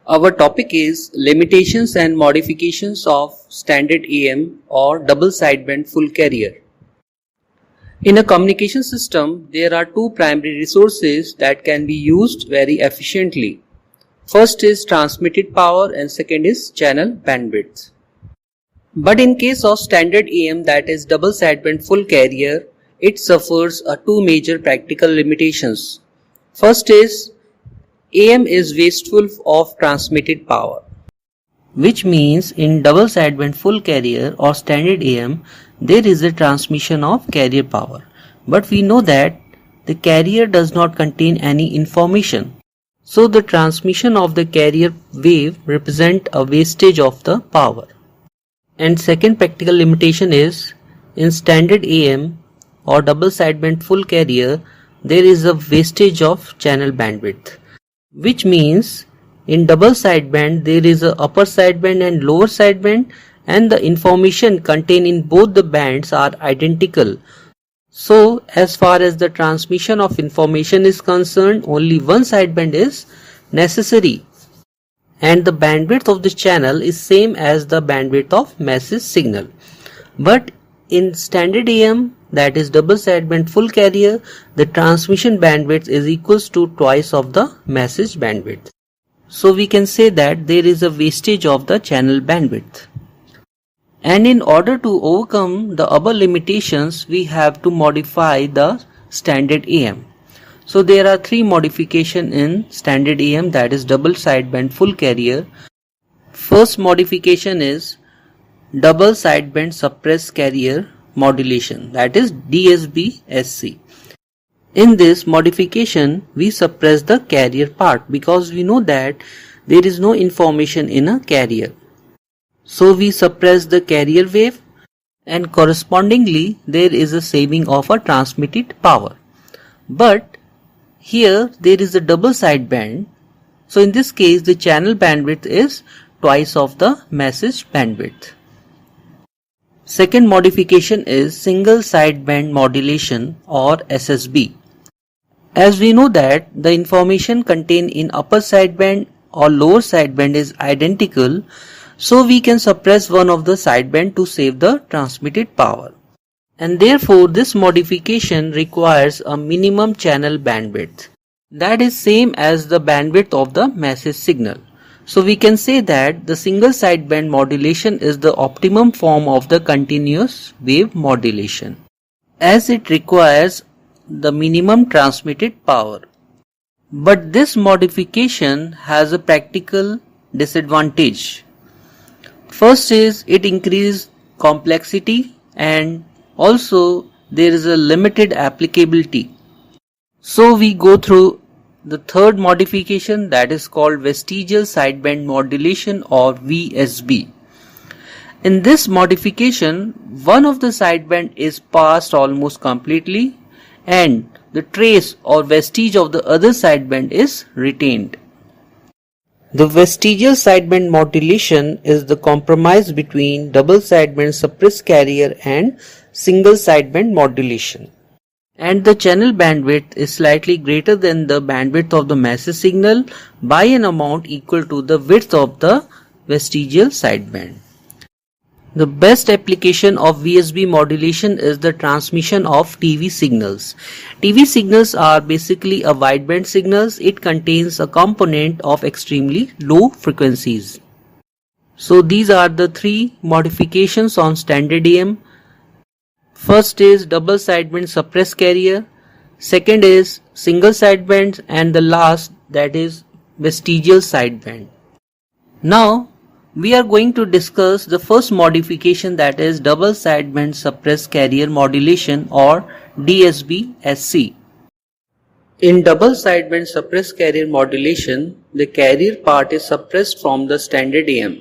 Our topic is limitations and modifications of standard AM or double sideband full carrier. In a communication system, there are two primary resources that can be used very efficiently. First is transmitted power and second is channel bandwidth. But in case of standard AM, that is double sideband full carrier, it suffers two major practical limitations. First is AM is wasteful of transmitted power, which means in double sideband full carrier or standard AM there is a transmission of carrier power, but we know that the carrier does not contain any information, so the transmission of the carrier wave represent a wastage of the power. And second practical limitation is in standard AM or double sideband full carrier there is a wastage of channel bandwidth, which means in double sideband there is a upper sideband and lower sideband and the information contained in both the bands are identical. So as far as the transmission of information is concerned, only one sideband is necessary and the bandwidth of the channel is same as the bandwidth of message signal. But in standard AM, that is double sideband full carrier, the transmission bandwidth is equals to twice of the message bandwidth. So we can say that there is a wastage of the channel bandwidth. And in order to overcome the above limitations, we have to modify the standard AM. So there are three modifications in standard AM, that is double sideband full carrier. First modification is double sideband suppressed carrier modulation, that is DSB-SC. In this modification we suppress the carrier part because we know that there is no information in a carrier. So we suppress the carrier wave and correspondingly there is a saving of a transmitted power. But here there is a double sideband, so in this case the channel bandwidth is twice of the message bandwidth. Second modification is single sideband modulation or SSB. As we know that the information contained in upper sideband or lower sideband is identical, so we can suppress one of the sideband to save the transmitted power. And therefore this modification requires a minimum channel bandwidth that is same as the bandwidth of the message signal. So we can say that the single sideband modulation is the optimum form of the continuous wave modulation, as it requires the minimum transmitted power. But this modification has a practical disadvantage. First is it increases complexity and also there is a limited applicability. So we go through the third modification, that is called vestigial sideband modulation or VSB. In this modification, one of the sideband is passed almost completely and the trace or vestige of the other sideband is retained. The vestigial sideband modulation is the compromise between double sideband suppressed carrier and single sideband modulation. And the channel bandwidth is slightly greater than the bandwidth of the message signal by an amount equal to the width of the vestigial sideband. The best application of VSB modulation is the transmission of TV signals. TV signals are basically a wideband signals. It contains a component of extremely low frequencies. So these are the three modifications on standard AM. First is double sideband suppressed carrier, second is single sideband, and the last, that is vestigial sideband. Now we are going to discuss the first modification, that is double sideband suppressed carrier modulation or DSB-SC. In double sideband suppressed carrier modulation, the carrier part is suppressed from the standard AM.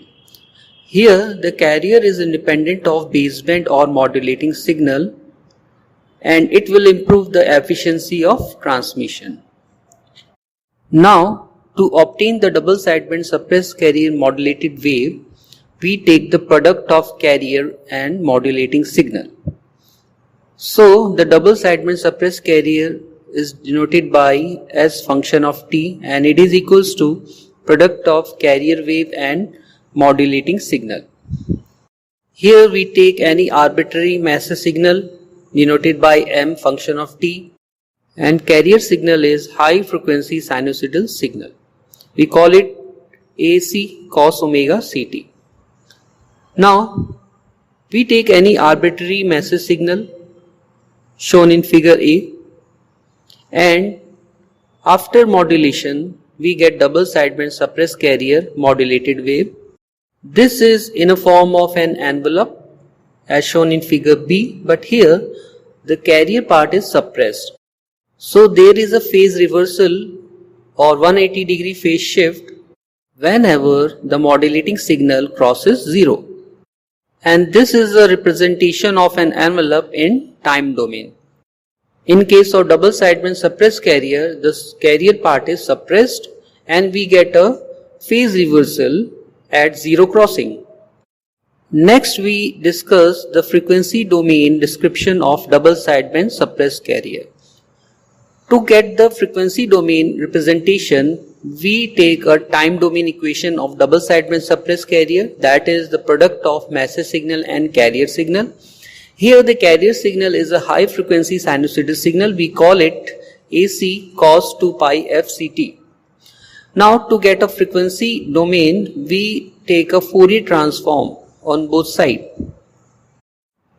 Here the carrier is independent of baseband or modulating signal and it will improve the efficiency of transmission. Now to obtain the double sideband suppressed carrier modulated wave, we take the product of carrier and modulating signal. So the double sideband suppressed carrier is denoted by as function of t and it is equals to product of carrier wave and modulating signal. Here we take any arbitrary massive signal denoted by m function of t, and carrier signal is high frequency sinusoidal signal. We call it AC cos omega ct. Now we take any arbitrary massive signal shown in figure A, and after modulation we get double sideband suppressed carrier modulated wave. This is in a form of an envelope as shown in figure B, but here the carrier part is suppressed. So there is a phase reversal or 180 degree phase shift whenever the modulating signal crosses 0. And this is a representation of an envelope in time domain. In case of double sideband suppressed carrier, the carrier part is suppressed and we get a phase reversal at 0 crossing. Next we discuss the frequency domain description of double sideband suppressed carrier. To get the frequency domain representation, we take a time domain equation of double sideband suppressed carrier, that is the product of massive signal and carrier signal. Here the carrier signal is a high frequency sinusoidal signal. We call it AC cos 2 pi fct. Now to get a frequency domain, we take a Fourier transform on both sides.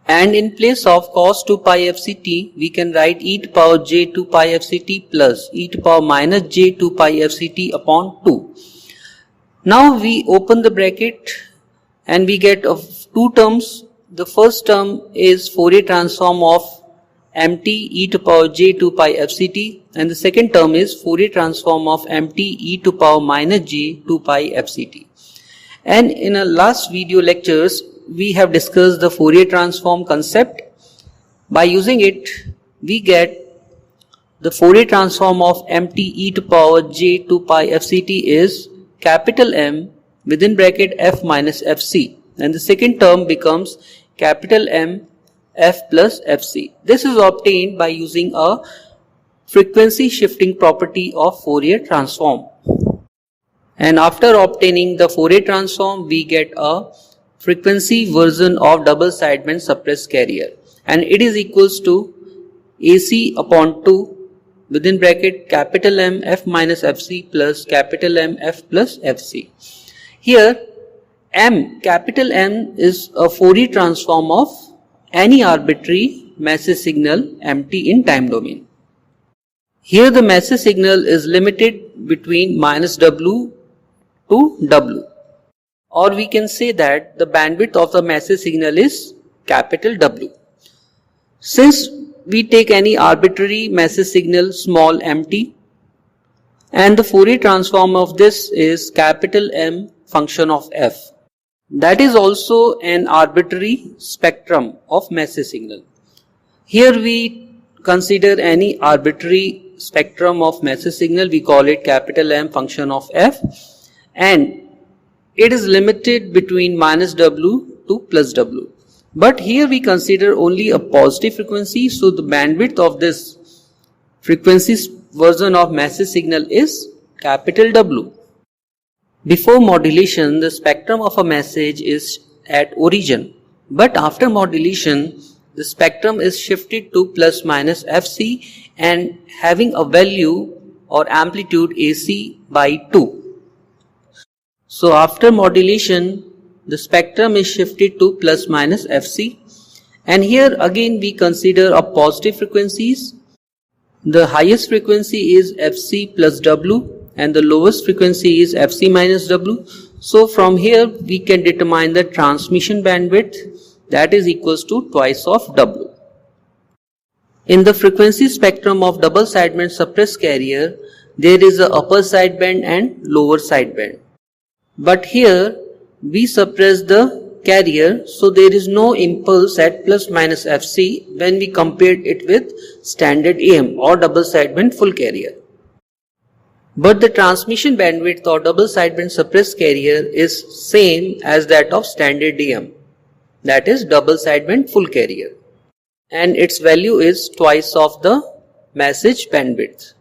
And in place of cos 2 pi fct, we can write e to power j 2 pi fct plus e to power minus j 2 pi fct upon 2. Now we open the bracket and we get two terms. The first term is Fourier transform of mt e to power j 2 pi fct, and the second term is Fourier transform of mt e to power minus j 2 pi fct. And in our last video lectures, we have discussed the Fourier transform concept. By using it, we get the Fourier transform of mt e to power j 2 pi fct is capital M within bracket f minus fc, and the second term becomes capital M f plus fc. This is obtained by using a frequency shifting property of Fourier transform. And after obtaining the Fourier transform, we get a frequency version of double sideband suppressed carrier, and it is equals to AC upon 2 within bracket capital M f minus fc plus capital M f plus fc. Here capital M is a Fourier transform of any arbitrary massive signal mt in time domain. Here the massive signal is limited between minus w to w, or we can say that the bandwidth of the massive signal is capital W. Since we take any arbitrary massive signal small mt, and the Fourier transform of this is capital M function of f. That is also an arbitrary spectrum of massive signal. Here we consider any arbitrary spectrum of massive signal, we call it capital M function of f, and it is limited between minus w to plus w. But here we consider only a positive frequency, so the bandwidth of this frequency version of massive signal is capital W. Before modulation, the spectrum of a message is at origin, but after modulation, the spectrum is shifted to plus minus Fc and having a value or amplitude AC by 2. So after modulation, the spectrum is shifted to plus minus Fc, and here again we consider a positive frequencies. The highest frequency is Fc plus W and the lowest frequency is Fc minus W. So from here we can determine the transmission bandwidth, that is equals to twice of W. In the frequency spectrum of double sideband suppressed carrier, there is a upper sideband and lower sideband. But here we suppress the carrier, so there is no impulse at plus minus Fc when we compare it with standard AM or double sideband full carrier. But the transmission bandwidth or double sideband suppressed carrier is same as that of standard AM, that is double sideband full carrier, and its value is twice of the message bandwidth.